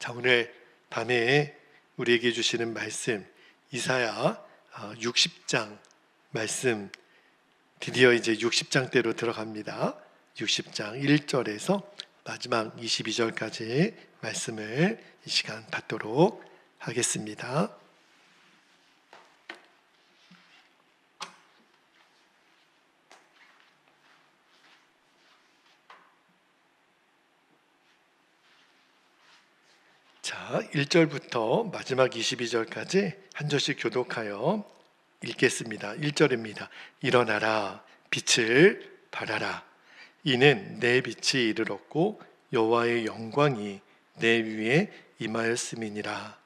자, 오늘 밤에 우리에게 주시는 말씀 이사야 60장 말씀, 드디어 이제 60장대로 들어갑니다. 60장 1절에서 마지막 22절까지의 말씀을 이 시간 받도록 하겠습니다. 자, 1절부터 마지막 22절까지 한 절씩 교독하여 읽겠습니다. 1절입니다. 일어나라, 빛을 발하라. 이는 내 빛이 이르렀고 여호와의 영광이 내 위에 임하였음이니라.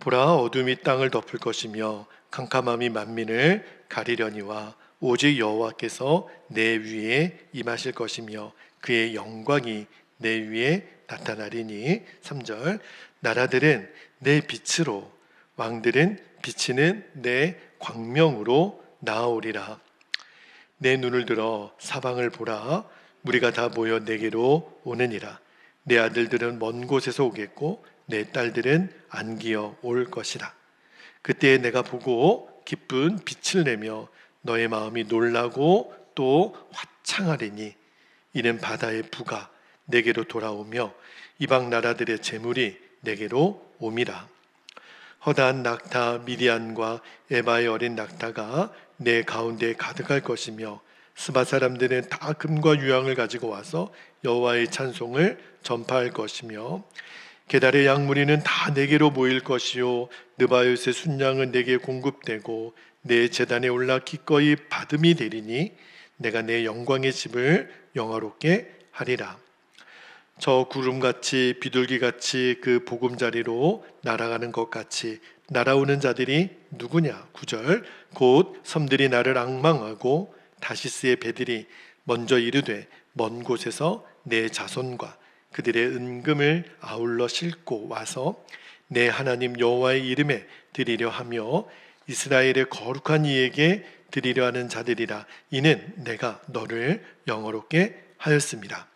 보라, 어둠이 땅을 덮을 것이며 캄캄함이 만민을 가리려니와 오직 여호와께서 내 위에 임하실 것이며 그의 영광이 내 위에 나타나리니. 3절, 나라들은 내 빛으로, 왕들은 비치는 내 광명으로 나아오리라. 내 눈을 들어 사방을 보라. 무리가 다 모여 내게로 오느니라. 내 아들들은 먼 곳에서 오겠고 내 딸들은 안기어 올 것이라. 그때에 내가 보고 기쁜 빛을 내며 너의 마음이 놀라고 또 화창하리니. 이는 바다의 부가 내게로 돌아오며 이방 나라들의 재물이 내게로 옴이라. 허다한 낙타 미디안과 에바의 어린 낙타가 내 가운데에 가득할 것이며 스바 사람들은 다 금과 유황을 가지고 와서 여호와의 찬송을 전파할 것이며 게달의 양무리는 다 내게로 모일 것이요 느바요스의 순양은 내게 공급되고 내 제단에 올라 기꺼이 받음이 되리니 내가 내 영광의 집을 영화롭게 하리라. 저 구름같이 비둘기같이 그 보금자리로 날아가는 것 같이 날아오는 자들이 누구냐. 9절, 곧 섬들이 나를 앙망하고 다시스의 배들이 먼저 이르되 먼 곳에서 내 자손과 그들의 은금을 아울러 싣고 와서 내 하나님 여호와의 이름에 드리려 하며 이스라엘의 거룩한 이에게 드리려 하는 자들이라. 이는 내가 너를 영화롭게 하였습니다.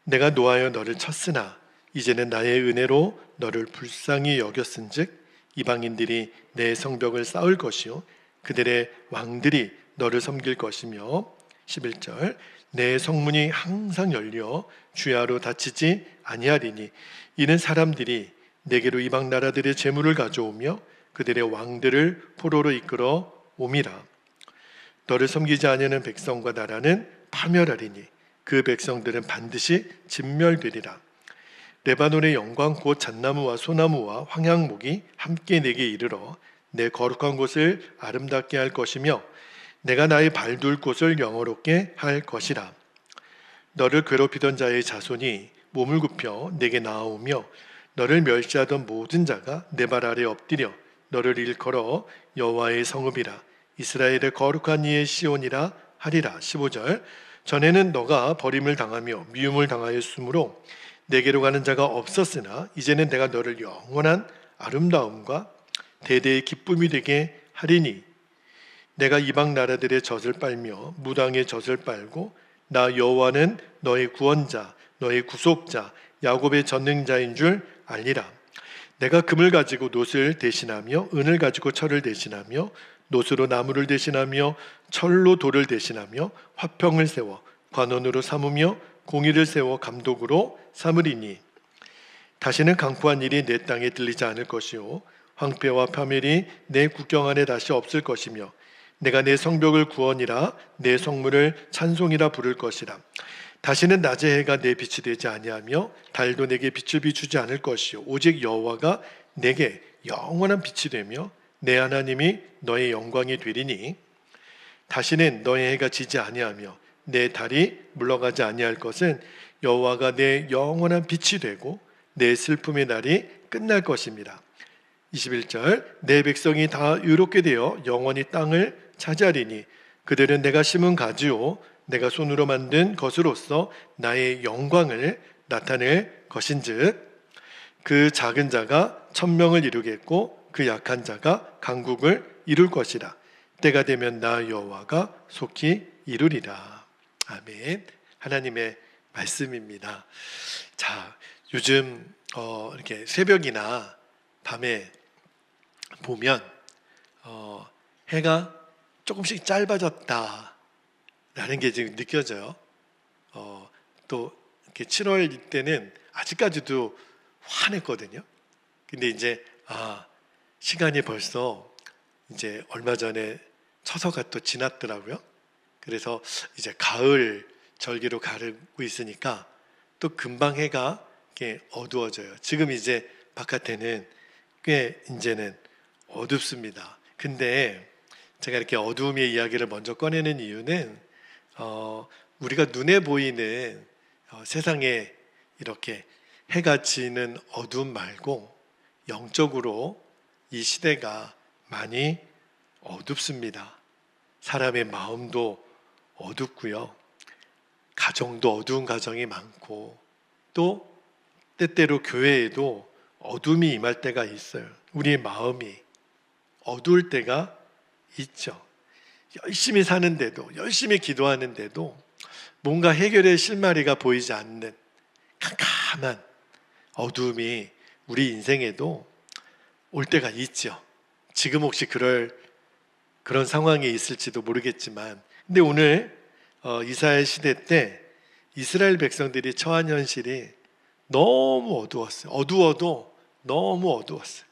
내가 노하여 너를 쳤으나 이제는 나의 은혜로 너를 불쌍히 여겼은즉 이방인들이 내 성벽을 쌓을 것이요 그들의 왕들이 너를 섬길 것이며. 11절, 내 성문이 항상 열려 주야로 닫히지 아니하리니. 이는 사람들이 내게로 이방 나라들의 재물을 가져오며 그들의 왕들을 포로로 이끌어 옴이라. 너를 섬기지 아니하는 백성과 나라는 파멸하리니 그 백성들은 반드시 진멸되리라. 레바논의 영광 곧 잣나무와 소나무와 황양목이 함께 내게 이르러 내 거룩한 곳을 아름답게 할 것이며 내가 나의 발둘 곳을 영화롭게 할 것이라. 너를 괴롭히던 자의 자손이 몸을 굽혀 내게 나아오며 너를 멸시하던 모든 자가 내 발 아래 엎드려 너를 일컬어 여호와의 성읍이라 이스라엘의 거룩한 이의 시온이라 하리라. 15절, 전에는 너가 버림을 당하며 미움을 당하였으므로 내게로 가는 자가 없었으나 이제는 내가 너를 영원한 아름다움과 대대의 기쁨이 되게 하리니. 내가 이방 나라들의 젖을 빨며 무당의 젖을 빨고 나 여호와는 너의 구원자 너의 구속자 야곱의 전능자인 줄 알리라. 내가 금을 가지고 놋을 대신하며 은을 가지고 철을 대신하며 놋으로 나무를 대신하며 철로 돌을 대신하며 화평을 세워 관원으로 삼으며 공의를 세워 감독으로 삼으리니. 다시는 강포한 일이 내 땅에 들리지 않을 것이요 황폐와 파멸이 내 국경 안에 다시 없을 것이며 내가 내 성벽을 구원이라 내 성문을 찬송이라 부를 것이라. 다시는 낮의 해가 내 빛이 되지 아니하며 달도 내게 빛을 비추지 않을 것이요 오직 여호와가 내게 영원한 빛이 되며 내 하나님이 너의 영광이 되리니. 다시는 너의 해가 지지 아니하며 내 달이 물러가지 아니할 것은 여호와가 내 영원한 빛이 되고 내 슬픔의 날이 끝날 것입니다. 21절, 내 백성이 다 의롭게 되어 영원히 땅을 차지하리니 그들은 내가 심은 가지요 내가 손으로 만든 것으로서 나의 영광을 나타낼 것인즉 그 작은 자가 천명을 이루겠고 그 약한 자가 강국을 이룰 것이라. 때가 되면 나 여호와가 속히 이루리라. 아멘. 하나님의 말씀입니다. 자, 요즘 이렇게 새벽이나 밤에 보면 해가 조금씩 짧아졌다라는 게 지금 느껴져요. 또 이렇게 7월 때는 아직까지도 환했거든요. 근데 이제 시간이 벌써 이제 얼마 전에 처서가 또 지났더라고요. 그래서 이제 가을 절기로 가고 있으니까 또 금방 해가 이렇게 어두워져요. 지금 이제 바깥에는 꽤 이제는 어둡습니다. 근데 제가 이렇게 어두움의 이야기를 먼저 꺼내는 이유는 우리가 눈에 보이는 세상에 이렇게 해가 지는 어두움 말고 영적으로 이 시대가 많이 어둡습니다. 사람의 마음도 어둡고요. 가정도 어두운 가정이 많고 또 때때로 교회에도 어둠이 임할 때가 있어요. 우리의 마음이 어두울 때가 있죠. 열심히 사는데도, 열심히 기도하는데도 뭔가 해결의 실마리가 보이지 않는 캄캄한 어두움이 우리 인생에도 올 때가 있죠. 지금 혹시 그런 상황에 있을지도 모르겠지만, 근데 오늘 이사야 시대 때 이스라엘 백성들이 처한 현실이 너무 어두웠어요. 어두워도 너무 어두웠어요.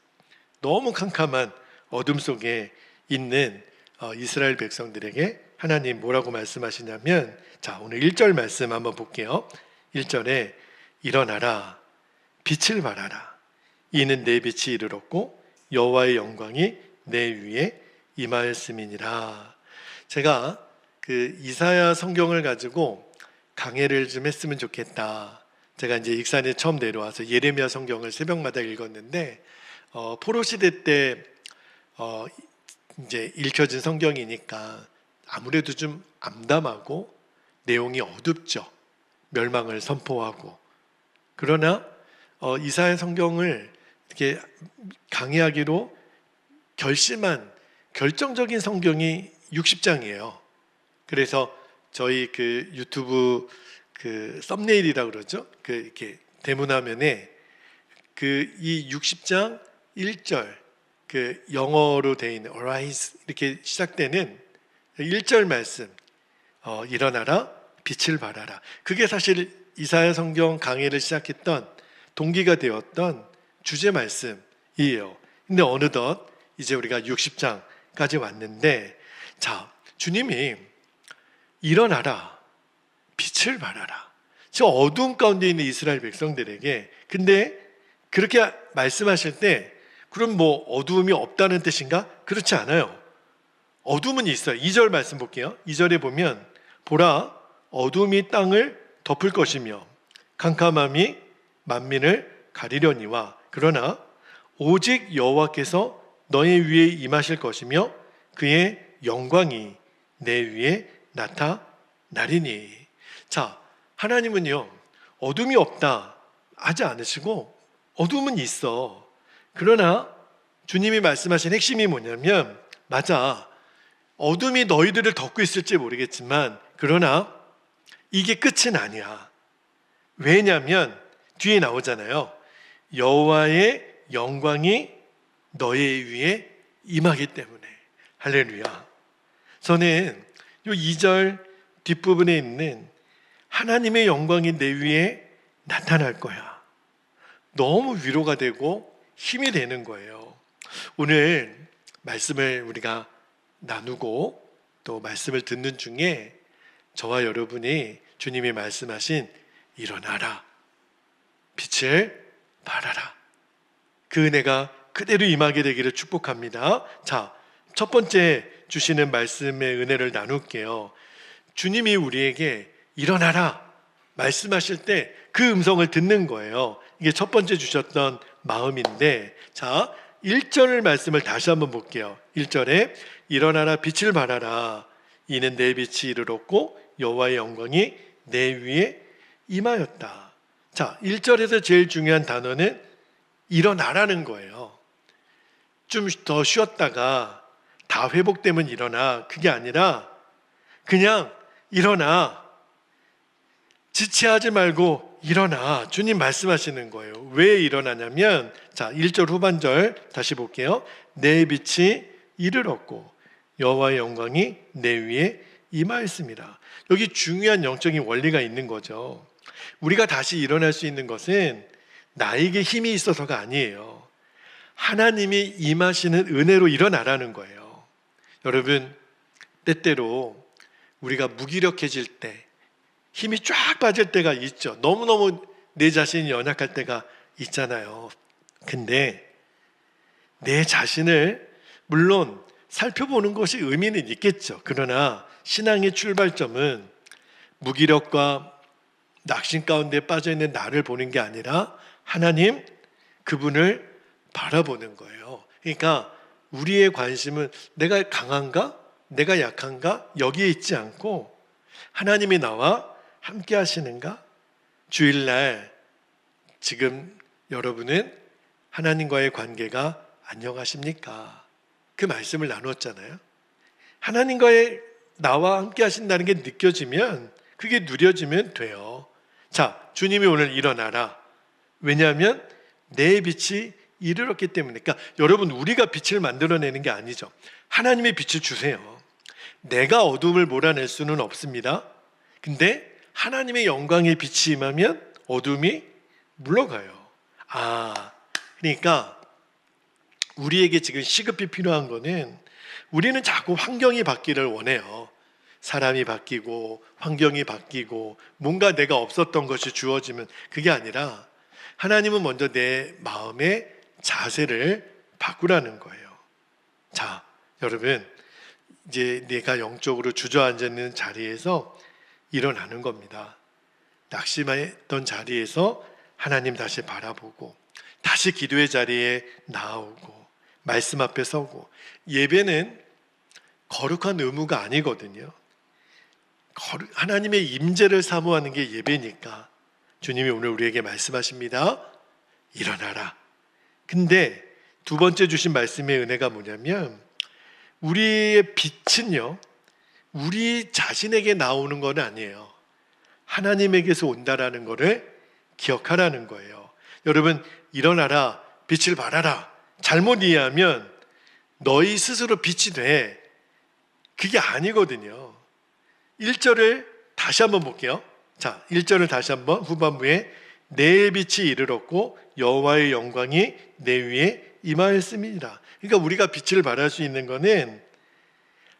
너무 캄캄한 어둠 속에 있는 이스라엘 백성들에게 하나님 뭐라고 말씀하시냐면, 자, 오늘 1절 말씀 한번 볼게요. 1절에 일어나라, 빛을 발하라. 이는 내 빛이 이르렀고 여호와의 영광이 내 위에 임하였음이니라. 제가 그 이사야 성경을 가지고 강해를 좀 했으면 좋겠다. 제가 이제 익산에 처음 내려와서 예레미야 성경을 새벽마다 읽었는데 포로 시대 때 이제 읽혀진 성경이니까 아무래도 좀 암담하고 내용이 어둡죠. 멸망을 선포하고. 그러나 이사야 성경을 이렇게 강의하기로 결심한 결정적인 성경이 60장이에요. 그래서 저희 그 유튜브 그 썸네일이라고 그러죠. 그 이렇게 대문화면에 그 이 60장 1절 그 영어로 되어 있는 arise 이렇게 시작되는 1절 말씀, 일어나라 빛을 발하라. 그게 사실 이사야 성경 강의를 시작했던 동기가 되었던 주제 말씀이에요. 근데 어느덧 이제 우리가 60장까지 왔는데, 자, 주님이 일어나라 빛을 발하라. 저 어두운 가운데 있는 이스라엘 백성들에게, 근데 그렇게 말씀하실 때 그럼 뭐 어두움이 없다는 뜻인가? 그렇지 않아요. 어둠은 있어요. 2절 말씀 볼게요. 2절에 보면 보라 어둠이 땅을 덮을 것이며 캄캄함이 만민을 가리려니와 그러나 오직 여호와께서 너희 위에 임하실 것이며 그의 영광이 내 위에 나타나리니. 자, 하나님은요 어둠이 없다 하지 않으시고 어둠은 있어. 그러나 주님이 말씀하신 핵심이 뭐냐면, 맞아, 어둠이 너희들을 덮고 있을지 모르겠지만 그러나 이게 끝은 아니야. 왜냐하면 뒤에 나오잖아요. 여호와의 영광이 너희 위에 임하기 때문에. 할렐루야. 저는 이 2절 뒷부분에 있는 하나님의 영광이 내 위에 나타날 거야, 너무 위로가 되고 힘이 되는 거예요. 오늘 말씀을 우리가 나누고 또 말씀을 듣는 중에 저와 여러분이 주님이 말씀하신 일어나라 빛을 발하라 그 은혜가 그대로 임하게 되기를 축복합니다. 자, 첫 번째 주시는 말씀의 은혜를 나눌게요. 주님이 우리에게 일어나라 말씀하실 때 그 음성을 듣는 거예요. 이게 첫 번째 주셨던 마음인데, 자, 1절 말씀을 다시 한번 볼게요. 1절에 일어나라 빛을 발하라 이는 내 빛이 이르렀고 여호와의 영광이 내 위에 임하였다. 자, 1절에서 제일 중요한 단어는 일어나라는 거예요. 좀 더 쉬었다가 다 회복되면 일어나, 그게 아니라 그냥 일어나. 지체하지 말고 일어나. 주님 말씀하시는 거예요. 왜 일어나냐면, 자, 1절 후반절 다시 볼게요. 내 빛이 이르렀고 여호와의 영광이 내 위에 임하였습니다. 여기 중요한 영적인 원리가 있는 거죠. 우리가 다시 일어날 수 있는 것은 나에게 힘이 있어서가 아니에요. 하나님이 임하시는 은혜로 일어나라는 거예요. 여러분, 때때로 우리가 무기력해질 때, 힘이 쫙 빠질 때가 있죠. 너무너무 내 자신이 연약할 때가 있잖아요. 근데 내 자신을 물론 살펴보는 것이 의미는 있겠죠. 그러나 신앙의 출발점은 무기력과 낙심 가운데 빠져있는 나를 보는 게 아니라 하나님, 그분을 바라보는 거예요. 그러니까 우리의 관심은 내가 강한가? 내가 약한가? 여기에 있지 않고 하나님이 나와 함께 하시는가? 주일날 지금 여러분은 하나님과의 관계가 안녕하십니까? 그 말씀을 나눴잖아요. 하나님과의 나와 함께 하신다는 게 느껴지면, 그게 누려지면 돼요. 자, 주님이 오늘 일어나라. 왜냐하면 내 빛이 이르렀기 때문에. 그러니까 여러분, 우리가 빛을 만들어내는 게 아니죠. 하나님의 빛을 주세요. 내가 어둠을 몰아낼 수는 없습니다. 근데 하나님의 영광의 빛이 임하면 어둠이 물러가요. 그러니까 우리에게 지금 시급히 필요한 거는, 우리는 자꾸 환경이 바뀌기를 원해요. 사람이 바뀌고 환경이 바뀌고 뭔가 내가 없었던 것이 주어지면, 그게 아니라 하나님은 먼저 내 마음의 자세를 바꾸라는 거예요. 자, 여러분, 이제 내가 영적으로 주저앉아 있는 자리에서 일어나는 겁니다. 낙심했던 자리에서 하나님 다시 바라보고, 다시 기도의 자리에 나오고, 말씀 앞에 서고. 예배는 거룩한 의무가 아니거든요. 하나님의 임재를 사모하는 게 예배니까 주님이 오늘 우리에게 말씀하십니다. 일어나라. 근데 두 번째 주신 말씀의 은혜가 뭐냐면, 우리의 빛은요, 우리 자신에게 나오는 건 아니에요. 하나님에게서 온다라는 것을 기억하라는 거예요. 여러분, 일어나라, 빛을 발하라, 잘못 이해하면 너희 스스로 빛이 돼. 그게 아니거든요. 1절을 다시 한번 볼게요. 자, 1절을 다시 한번, 후반부에 내 빛이 이르렀고 여호와의 영광이 내 위에 임하였습니다. 그러니까 우리가 빛을 발할 수 있는 거는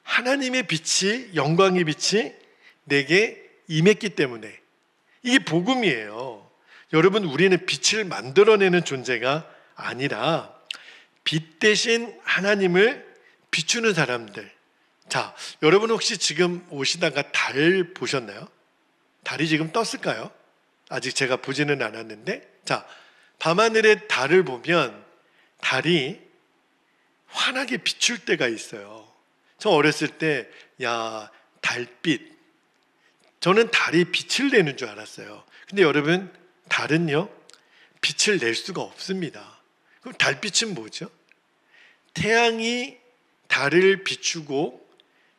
하나님의 빛이, 영광의 빛이 내게 임했기 때문에. 이게 복음이에요. 여러분, 우리는 빛을 만들어내는 존재가 아니라 빛 대신 하나님을 비추는 사람들. 자, 여러분 혹시 지금 오시다가 달 보셨나요? 달이 지금 떴을까요? 아직 제가 보지는 않았는데, 자, 밤하늘에 달을 보면 달이 환하게 비출 때가 있어요. 저 어렸을 때, 야, 달빛. 저는 달이 빛을 내는 줄 알았어요. 근데 여러분, 달은요, 빛을 낼 수가 없습니다. 그럼 달빛은 뭐죠? 태양이 달을 비추고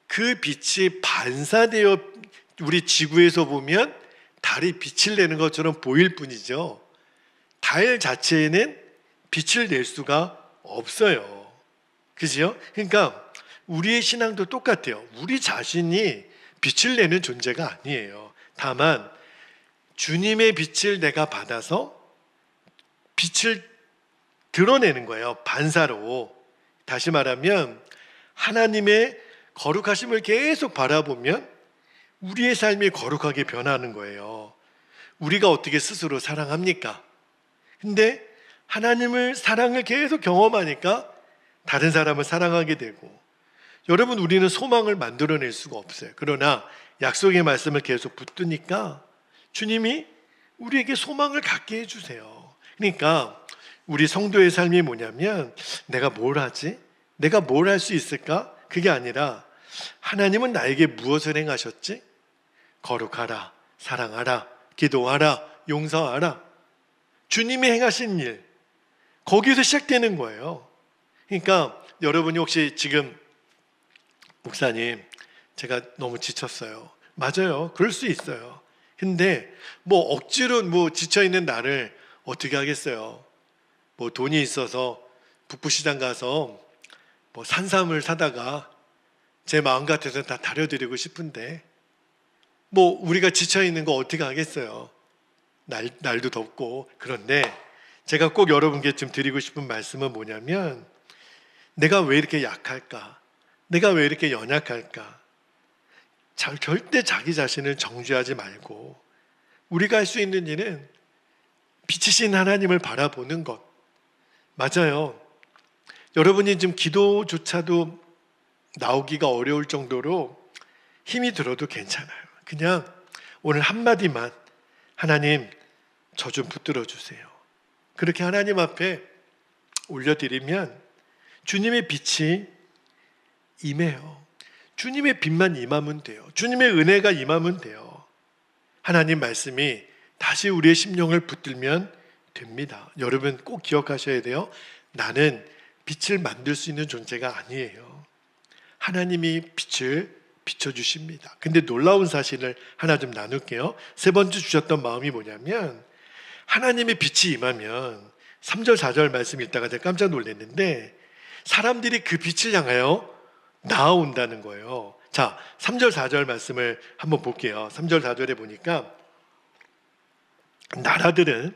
그 빛이 반사되어 우리 지구에서 보면 달이 빛을 내는 것처럼 보일 뿐이죠. 달 자체에는 빛을 낼 수가 없어요. 그죠? 그러니까 우리의 신앙도 똑같아요. 우리 자신이 빛을 내는 존재가 아니에요. 다만 주님의 빛을 내가 받아서 빛을 드러내는 거예요. 반사로. 다시 말하면 하나님의 거룩하심을 계속 바라보면 우리의 삶이 거룩하게 변하는 거예요. 우리가 어떻게 스스로 사랑합니까? 근데 하나님을, 사랑을 계속 경험하니까 다른 사람을 사랑하게 되고. 여러분, 우리는 소망을 만들어낼 수가 없어요. 그러나 약속의 말씀을 계속 붙드니까 주님이 우리에게 소망을 갖게 해주세요. 그러니까 우리 성도의 삶이 뭐냐면, 내가 뭘 하지? 내가 뭘 할 수 있을까? 그게 아니라 하나님은 나에게 무엇을 행하셨지? 거룩하라, 사랑하라, 기도하라, 용서하라. 주님이 행하신 일, 거기서 시작되는 거예요. 그러니까 여러분이 혹시 지금, 목사님, 제가 너무 지쳤어요. 맞아요. 그럴 수 있어요. 근데 뭐 억지로 뭐 지쳐있는 나를 어떻게 하겠어요? 뭐 돈이 있어서 북부시장 가서 뭐 산삼을 사다가 제 마음 같아서 다 다려드리고 싶은데 뭐 우리가 지쳐있는 거 어떻게 하겠어요? 날도 덥고. 그런데 제가 꼭 여러분께 좀 드리고 싶은 말씀은 뭐냐면, 내가 왜 이렇게 약할까? 내가 왜 이렇게 연약할까? 절대 자기 자신을 정죄하지 말고 우리가 할 수 있는 일은 빛이신 하나님을 바라보는 것. 맞아요. 여러분이 지금 기도조차도 나오기가 어려울 정도로 힘이 들어도 괜찮아요. 그냥 오늘 한마디만, 하나님 저 좀 붙들어 주세요. 그렇게 하나님 앞에 올려드리면 주님의 빛이 임해요. 주님의 빛만 임하면 돼요. 주님의 은혜가 임하면 돼요. 하나님 말씀이 다시 우리의 심령을 붙들면 됩니다. 여러분 꼭 기억하셔야 돼요. 나는 빛을 만들 수 있는 존재가 아니에요. 하나님이 빛을 비춰주십니다. 근데 놀라운 사실을 하나 좀 나눌게요. 세 번째 주셨던 마음이 뭐냐면, 하나님의 빛이 임하면 3절 4절 말씀 읽다가 제가 깜짝 놀랐는데 사람들이 그 빛을 향하여 나아온다는 거예요. 자, 3절 4절 말씀을 한번 볼게요. 3절 4절에 보니까 나라들은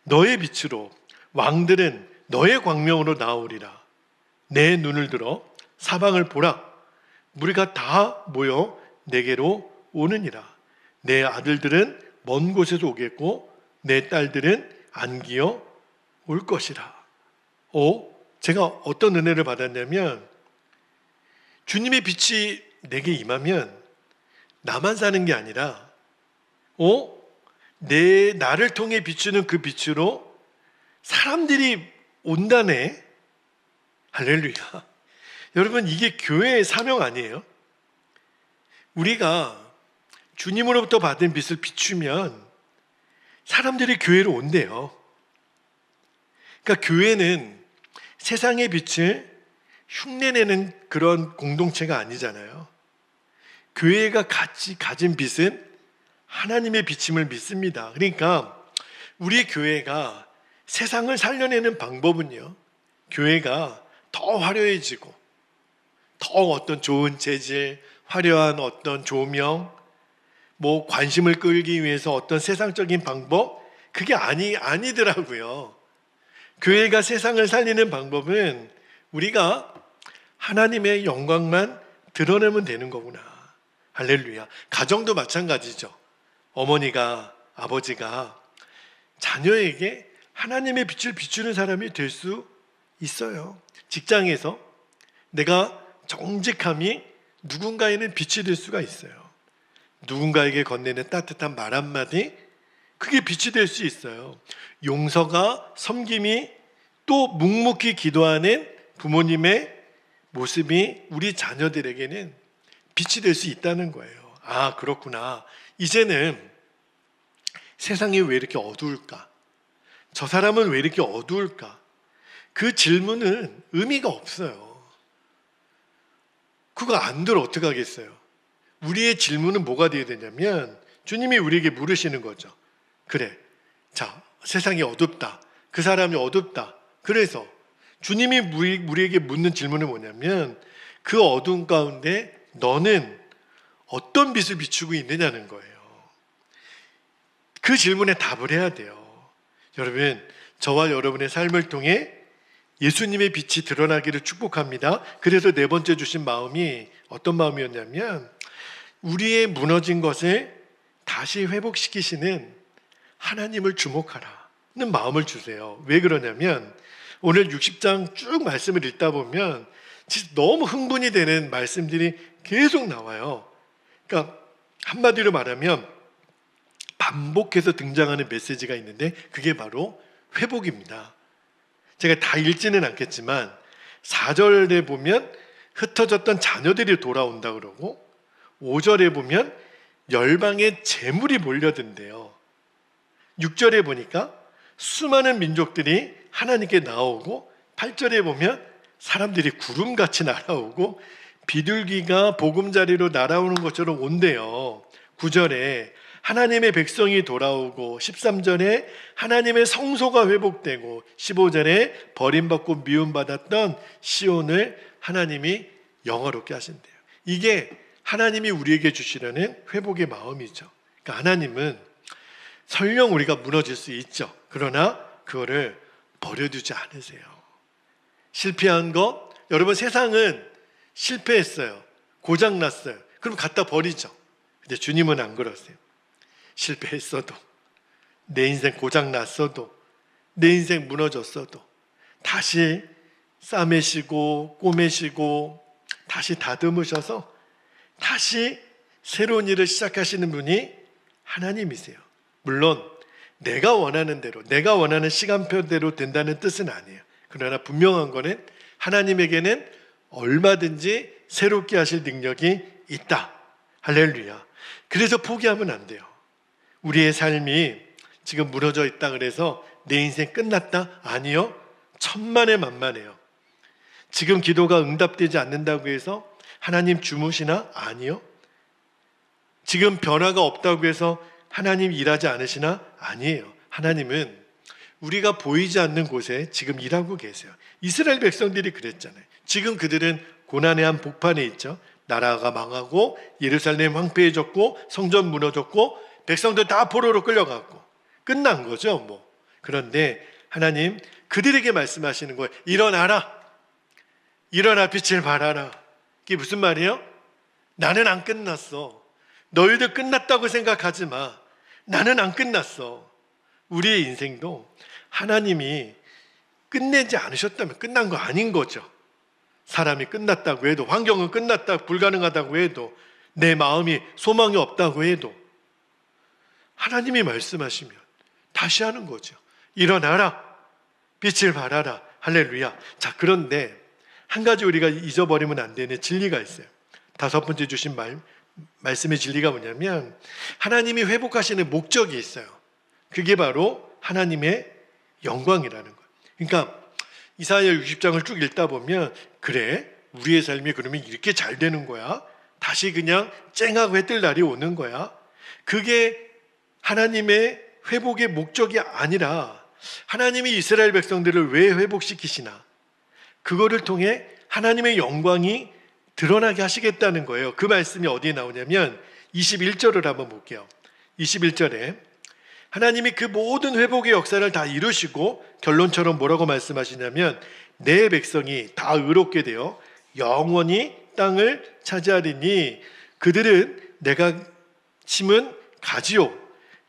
너의 빛으로, 왕들은 너의 광명으로 나아오리라. 내 눈을 들어 사방을 보라. 무리가 다 모여 내게로 오느니라. 내 아들들은 먼 곳에서 오겠고 내 딸들은 안기어 올 것이라. 제가 어떤 은혜를 받았냐면, 주님의 빛이 내게 임하면 나만 사는 게 아니라 나를 통해 비추는 그 빛으로 사람들이 온다네. 할렐루야. 여러분, 이게 교회의 사명 아니에요? 우리가 주님으로부터 받은 빛을 비추면 사람들이 교회로 온대요. 그러니까 교회는 세상의 빛을 흉내내는 그런 공동체가 아니잖아요. 교회가 같이 가진 빛은 하나님의 빛임을 믿습니다. 그러니까 우리 교회가 세상을 살려내는 방법은요, 교회가 더 화려해지고 더 어떤 좋은 재질, 화려한 어떤 조명, 뭐 관심을 끌기 위해서 어떤 세상적인 방법, 그게 아니더라고요. 교회가 세상을 살리는 방법은 우리가 하나님의 영광만 드러내면 되는 거구나. 할렐루야. 가정도 마찬가지죠. 어머니가, 아버지가 자녀에게 하나님의 빛을 비추는 사람이 될 수 있어요. 직장에서 내가 정직함이 누군가에는 빛이 될 수가 있어요. 누군가에게 건네는 따뜻한 말 한마디, 그게 빛이 될 수 있어요. 용서가, 섬김이, 또 묵묵히 기도하는 부모님의 모습이 우리 자녀들에게는 빛이 될 수 있다는 거예요. 아, 그렇구나. 이제는 세상이 왜 이렇게 어두울까? 저 사람은 왜 이렇게 어두울까? 그 질문은 의미가 없어요. 그거 안 들어 어떻게 하겠어요? 우리의 질문은 뭐가 되어야 되냐면, 주님이 우리에게 물으시는 거죠. 그래, 자, 세상이 어둡다. 그 사람이 어둡다. 그래서 주님이 우리에게 묻는 질문은 뭐냐면, 그 어두운 가운데 너는 어떤 빛을 비추고 있느냐는 거예요. 그 질문에 답을 해야 돼요. 여러분, 저와 여러분의 삶을 통해 예수님의 빛이 드러나기를 축복합니다. 그래서 네 번째 주신 마음이 어떤 마음이었냐면, 우리의 무너진 것을 다시 회복시키시는 하나님을 주목하라는 마음을 주세요. 왜 그러냐면, 오늘 60장 쭉 말씀을 읽다 보면 진짜 너무 흥분이 되는 말씀들이 계속 나와요. 그러니까 한마디로 말하면 반복해서 등장하는 메시지가 있는데, 그게 바로 회복입니다. 제가 다 읽지는 않겠지만 4절에 보면 흩어졌던 자녀들이 돌아온다 그러고, 5절에 보면 열방의 재물이 몰려든대요. 6절에 보니까 수많은 민족들이 하나님께 나오고, 8절에 보면 사람들이 구름같이 날아오고 비둘기가 보금자리로 날아오는 것처럼 온대요. 9절에 하나님의 백성이 돌아오고 13절에 하나님의 성소가 회복되고 15절에 버림받고 미움받았던 시온을 하나님이 영화롭게 하신대요. 이게 하나님이 우리에게 주시려는 회복의 마음이죠. 그러니까 하나님은 설령 우리가 무너질 수 있죠. 그러나 그거를 버려두지 않으세요. 실패한 것, 여러분 세상은 실패했어요. 고장났어요. 그럼 갖다 버리죠. 근데 주님은 안 그러세요. 실패했어도, 내 인생 고장났어도, 내 인생 무너졌어도 다시 싸매시고 꼬매시고 다시 다듬으셔서 다시 새로운 일을 시작하시는 분이 하나님이세요. 물론 내가 원하는 대로, 내가 원하는 시간표대로 된다는 뜻은 아니에요. 그러나 분명한 거는 하나님에게는 얼마든지 새롭게 하실 능력이 있다. 할렐루야. 그래서 포기하면 안 돼요. 우리의 삶이 지금 무너져 있다 그래서 내 인생 끝났다? 아니요. 천만에 만만해요. 지금 기도가 응답되지 않는다고 해서 하나님 주무시나? 아니요. 지금 변화가 없다고 해서 하나님 일하지 않으시나? 아니에요. 하나님은 우리가 보이지 않는 곳에 지금 일하고 계세요. 이스라엘 백성들이 그랬잖아요. 지금 그들은 고난의 한 복판에 있죠. 나라가 망하고 예루살렘 황폐해졌고 성전 무너졌고 백성들 다 포로로 끌려갔고 끝난 거죠. 그런데 하나님 그들에게 말씀하시는 거예요. 일어나라. 일어나 빛을 발하라. 이게 무슨 말이에요? 나는 안 끝났어. 너희들 끝났다고 생각하지 마. 나는 안 끝났어. 우리의 인생도 하나님이 끝내지 않으셨다면 끝난 거 아닌 거죠. 사람이 끝났다고 해도, 환경은 끝났다, 불가능하다고 해도, 내 마음이 소망이 없다고 해도 하나님이 말씀하시면 다시 하는 거죠. 일어나라. 빛을 발하라. 할렐루야. 자, 그런데 한 가지 우리가 잊어버리면 안 되는 진리가 있어요. 다섯 번째 주신 말씀의 진리가 뭐냐면 하나님이 회복하시는 목적이 있어요. 그게 바로 하나님의 영광이라는 거예요. 그러니까 이사야 60장을 쭉 읽다 보면 그래, 우리의 삶이 그러면 이렇게 잘 되는 거야? 다시 그냥 쨍하고 해뜰 날이 오는 거야? 그게 하나님의 회복의 목적이 아니라 하나님이 이스라엘 백성들을 왜 회복시키시나? 그거를 통해 하나님의 영광이 드러나게 하시겠다는 거예요. 그 말씀이 어디에 나오냐면 21절을 한번 볼게요. 21절에 하나님이 그 모든 회복의 역사를 다 이루시고 결론처럼 뭐라고 말씀하시냐면 내 백성이 다 의롭게 되어 영원히 땅을 차지하리니 그들은 내가 심은 가지요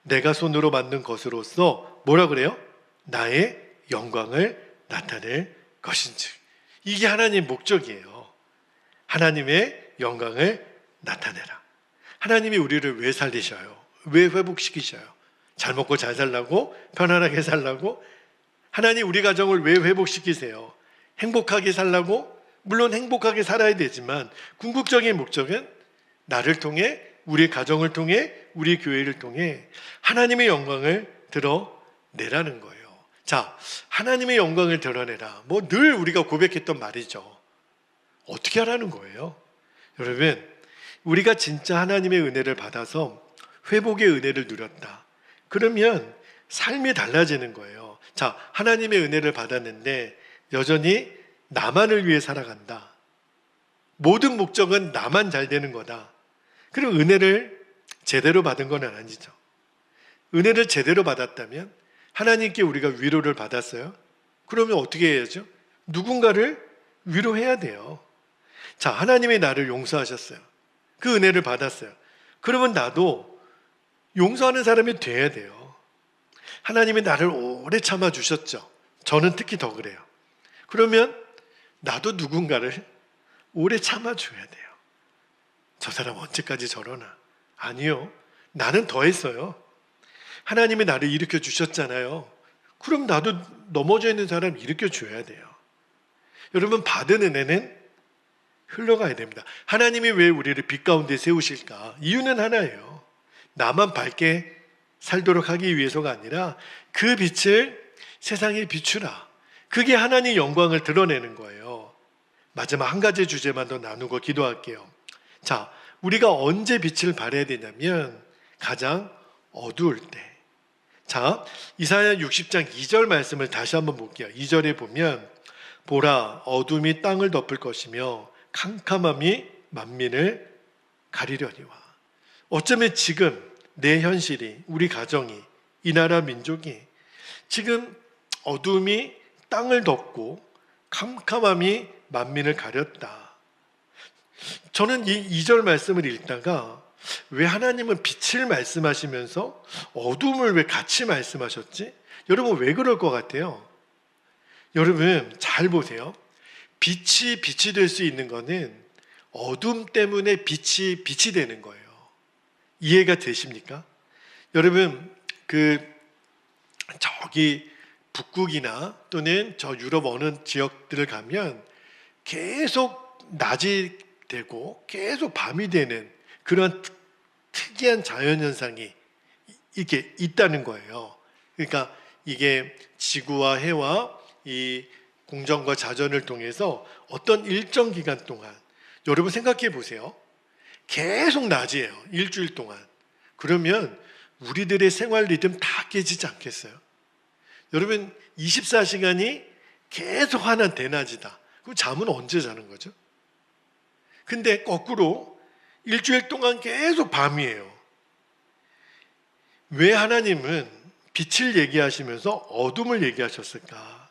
내가 손으로 만든 것으로서 뭐라 그래요? 나의 영광을 나타낼 것인즉. 이게 하나님의 목적이에요. 하나님의 영광을 나타내라. 하나님이 우리를 왜 살리셔요? 왜 회복시키셔요? 잘 먹고 잘 살라고? 편안하게 살라고? 하나님 우리 가정을 왜 회복시키세요? 행복하게 살라고? 물론 행복하게 살아야 되지만 궁극적인 목적은 나를 통해, 우리 가정을 통해, 우리 교회를 통해 하나님의 영광을 드러내라는 거예요. 자, 하나님의 영광을 드러내라. 늘 우리가 고백했던 말이죠. 어떻게 하라는 거예요? 여러분, 우리가 진짜 하나님의 은혜를 받아서 회복의 은혜를 누렸다. 그러면 삶이 달라지는 거예요. 자, 하나님의 은혜를 받았는데 여전히 나만을 위해 살아간다. 모든 목적은 나만 잘 되는 거다. 그럼 은혜를 제대로 받은 건 아니죠. 은혜를 제대로 받았다면 하나님께 우리가 위로를 받았어요. 그러면 어떻게 해야죠? 누군가를 위로해야 돼요. 자, 하나님이 나를 용서하셨어요. 그 은혜를 받았어요. 그러면 나도 용서하는 사람이 돼야 돼요. 하나님이 나를 오래 참아주셨죠. 저는 특히 더 그래요. 그러면 나도 누군가를 오래 참아줘야 돼요. 저 사람 언제까지 저러나? 아니요. 나는 더 했어요. 하나님이 나를 일으켜 주셨잖아요. 그럼 나도 넘어져 있는 사람 일으켜 줘야 돼요. 여러분, 받은 은혜는 흘러가야 됩니다. 하나님이 왜 우리를 빛 가운데 세우실까? 이유는 하나예요. 나만 밝게 살도록 하기 위해서가 아니라 그 빛을 세상에 비추라. 그게 하나님의 영광을 드러내는 거예요. 마지막 한 가지 주제만 더 나누고 기도할게요. 자, 우리가 언제 빛을 발해야 되냐면 가장 어두울 때. 자, 이사야 60장 2절 말씀을 다시 한번 볼게요. 2절에 보면 보라 어둠이 땅을 덮을 것이며 캄캄함이 만민을 가리려니와. 어쩌면 지금 내 현실이, 우리 가정이, 이 나라 민족이 지금 어둠이 땅을 덮고 캄캄함이 만민을 가렸다. 저는 이 2절 말씀을 읽다가 왜 하나님은 빛을 말씀하시면서 어둠을 왜 같이 말씀하셨지? 여러분 왜 그럴 것 같아요? 여러분 잘 보세요. 빛이 될 수 있는 거는 어둠 때문에 빛이 되는 거예요. 이해가 되십니까? 여러분 저기 북극이나 또는 저 유럽 어느 지역들을 가면 계속 낮이 되고 계속 밤이 되는 그런 특이한 자연현상이 이렇게 있다는 거예요. 그러니까 이게 지구와 해와 이 공전과 자전을 통해서 어떤 일정 기간 동안, 여러분 생각해 보세요. 계속 낮이에요. 일주일 동안. 그러면 우리들의 생활 리듬 다 깨지지 않겠어요? 여러분 24시간이 계속 하나 대낮이다. 그럼 잠은 언제 자는 거죠? 근데 거꾸로 일주일 동안 계속 밤이에요. 왜 하나님은 빛을 얘기하시면서 어둠을 얘기하셨을까?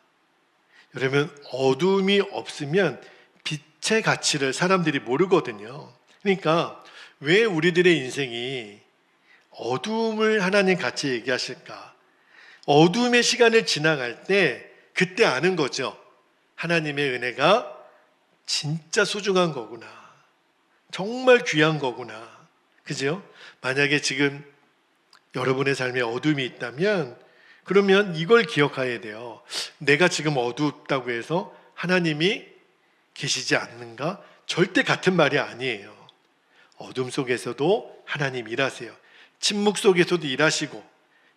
여러분 어둠이 없으면 빛의 가치를 사람들이 모르거든요. 그러니까 왜 우리들의 인생이 어둠을 하나님 같이 얘기하실까? 어둠의 시간을 지나갈 때 그때 아는 거죠. 하나님의 은혜가 진짜 소중한 거구나. 정말 귀한 거구나. 그죠? 만약에 지금 여러분의 삶에 어둠이 있다면 그러면 이걸 기억해야 돼요. 내가 지금 어둡다고 해서 하나님이 계시지 않는가? 절대 같은 말이 아니에요. 어둠 속에서도 하나님 일하세요. 침묵 속에서도 일하시고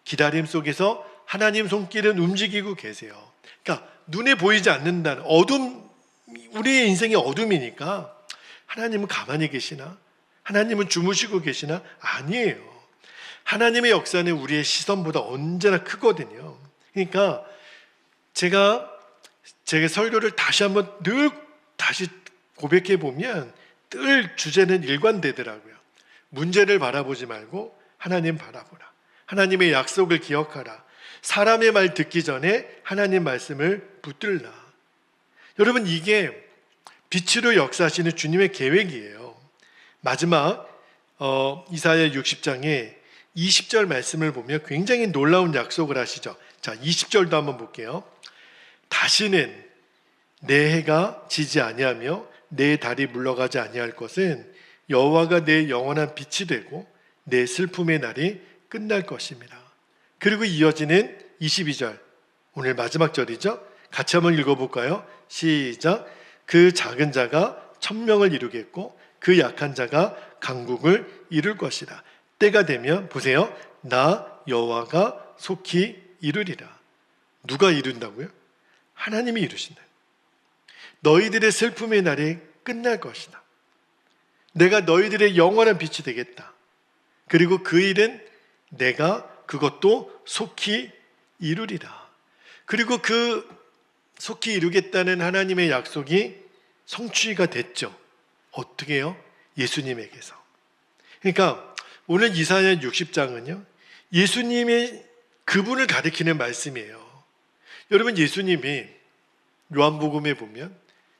기다림 속에서 하나님 손길은 움직이고 계세요. 그러니까 눈에 보이지 않는다는 어둠, 우리의 인생이 어둠이니까 하나님은 가만히 계시나? 하나님은 주무시고 계시나? 아니에요. 하나님의 역사는 우리의 시선보다 언제나 크거든요. 그러니까 제가 설교를 다시 한번 다시 고백해 보면 늘 주제는 일관되더라고요. 문제를 바라보지 말고 하나님 바라보라. 하나님의 약속을 기억하라. 사람의 말 듣기 전에 하나님 말씀을 붙들라. 여러분 이게 빛으로 역사하시는 주님의 계획이에요. 마지막 이사야 60장에 20절 말씀을 보면 굉장히 놀라운 약속을 하시죠. 자, 20절도 한번 볼게요. 다시는 내 해가 지지 아니하며 내 달이 물러가지 아니할 것은 여호와가 내 영원한 빛이 되고 내 슬픔의 날이 끝날 것입니다. 그리고 이어지는 22절, 오늘 마지막 절이죠. 같이 한번 읽어볼까요? 시작. 그 작은 자가 천명을 이루겠고 그 약한 자가 강국을 이룰 것이다. 때가 되면 보세요. 나 여호와가 속히 이루리라. 누가 이룬다고요? 하나님이 이루신다. 너희들의 슬픔의 날이 끝날 것이다. 내가 너희들의 영원한 빛이 되겠다. 그리고 그 일은 내가 그것도 속히 이루리라. 그리고 그 속히 이루겠다는 하나님의 약속이 성취가 됐죠. 어떻게 해요? 예수님에게서. 그러니까 오늘 이사야 60장은요 예수님의 그분을 가리키는 말씀이에요. 여러분 예수님이 요한복음에 보면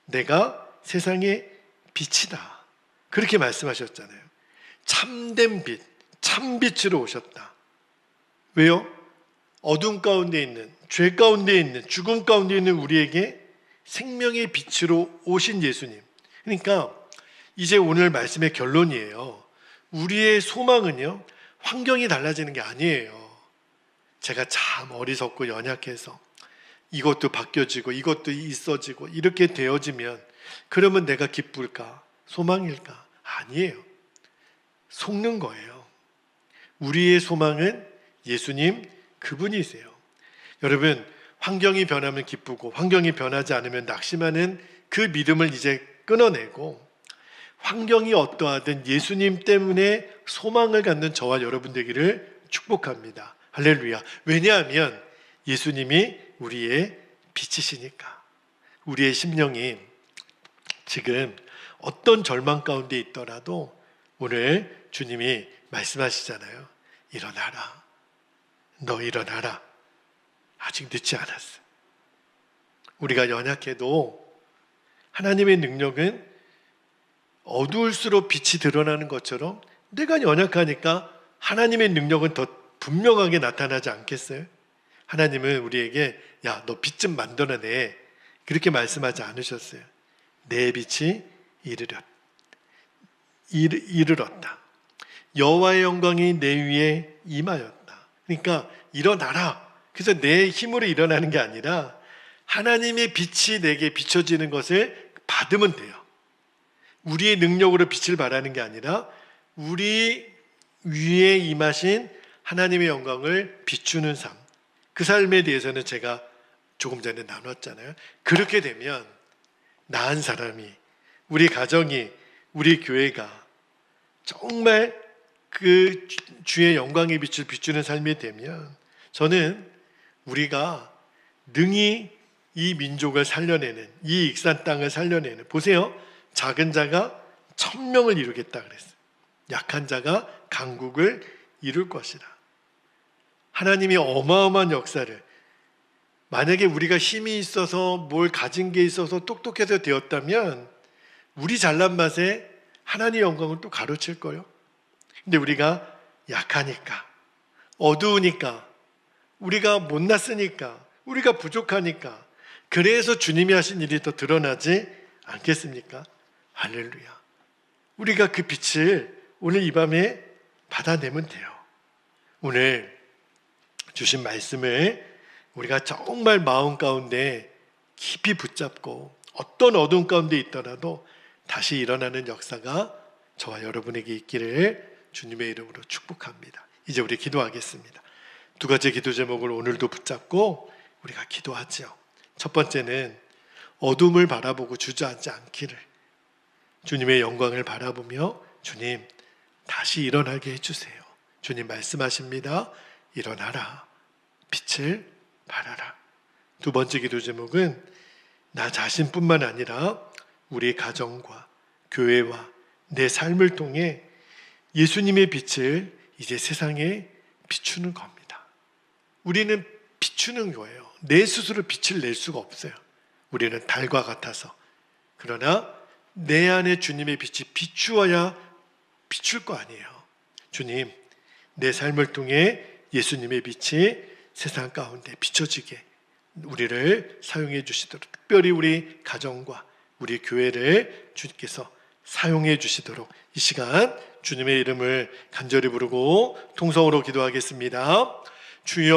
내가 세상의 빛이다 그렇게 말씀하셨잖아요. 참된 빛, 참빛으로 오셨다. 왜요? 어둠 가운데 있는, 죄 가운데 있는, 죽음 가운데 있는 우리에게 생명의 빛으로 오신 예수님. 그러니까 이제 오늘 말씀의 결론이에요. 우리의 소망은요 환경이 달라지는 게 아니에요. 제가 참 어리석고 연약해서 이것도 바뀌어지고 이것도 있어지고 이렇게 되어지면 그러면 내가 기쁠까? 소망일까? 아니에요. 속는 거예요. 우리의 소망은 예수님 그분이세요. 여러분 환경이 변하면 기쁘고 환경이 변하지 않으면 낙심하는 그 믿음을 이제 끊어내고 환경이 어떠하든 예수님 때문에 소망을 갖는 저와 여러분 되기를 축복합니다. 할렐루야. 왜냐하면 예수님이 우리의 빛이시니까. 우리의 심령이 지금 어떤 절망 가운데 있더라도 오늘 주님이 말씀하시잖아요. 일어나라. 너 일어나라. 아직 늦지 않았어. 우리가 연약해도 하나님의 능력은 어두울수록 빛이 드러나는 것처럼 내가 연약하니까 하나님의 능력은 더 분명하게 나타나지 않겠어요? 하나님은 우리에게 야, 너 빛 좀 만들어내. 그렇게 말씀하지 않으셨어요. 내 빛이 이르렀다. 여호와의 영광이 내 위에 임하였다. 그러니까 일어나라. 그래서 내 힘으로 일어나는 게 아니라 하나님의 빛이 내게 비춰지는 것을 받으면 돼요. 우리의 능력으로 빛을 발하는 게 아니라 우리 위에 임하신 하나님의 영광을 비추는 삶. 그 삶에 대해서는 제가 조금 전에 나눴잖아요. 그렇게 되면 나은 사람이, 우리 가정이, 우리 교회가 정말 그 주의 영광의 빛을 비추는 삶이 되면 저는 우리가 능히 이 민족을 살려내는, 이 익산 땅을 살려내는, 보세요. 작은 자가 1000명을 이루겠다 그랬어요. 약한 자가 강국을 이룰 것이라. 하나님이 어마어마한 역사를, 만약에 우리가 힘이 있어서 뭘 가진 게 있어서 똑똑해서 되었다면 우리 잘난 맛에 하나님의 영광을 또 가로챌 거예요. 근데 우리가 약하니까, 어두우니까, 우리가 못났으니까, 우리가 부족하니까, 그래서 주님이 하신 일이 더 드러나지 않겠습니까? 할렐루야. 우리가 그 빛을 오늘 이 밤에 받아내면 돼요. 오늘 주신 말씀을 우리가 정말 마음 가운데 깊이 붙잡고 어떤 어두운 가운데 있더라도 다시 일어나는 역사가 저와 여러분에게 있기를 주님의 이름으로 축복합니다. 이제 우리 기도하겠습니다. 두 가지 기도 제목을 오늘도 붙잡고 우리가 기도하죠. 첫 번째는 어둠을 바라보고 주저앉지 않기를, 주님의 영광을 바라보며 주님 다시 일어나게 해주세요. 주님 말씀하십니다. 일어나라. 빛을 발하라. 두 번째 기도 제목은 나 자신뿐만 아니라 우리 가정과 교회와 내 삶을 통해 예수님의 빛을 이제 세상에 비추는 겁니다. 우리는 비추는 거예요. 내 스스로 빛을 낼 수가 없어요. 우리는 달과 같아서. 그러나 내 안에 주님의 빛이 비추어야 비출 거 아니에요. 주님, 내 삶을 통해 예수님의 빛이 세상 가운데 비춰지게 우리를 사용해 주시도록, 특별히 우리 가정과 우리 교회를 주님께서 사용해 주시도록 이 시간 주님의 이름을 간절히 부르고 통성으로 기도하겠습니다. 주여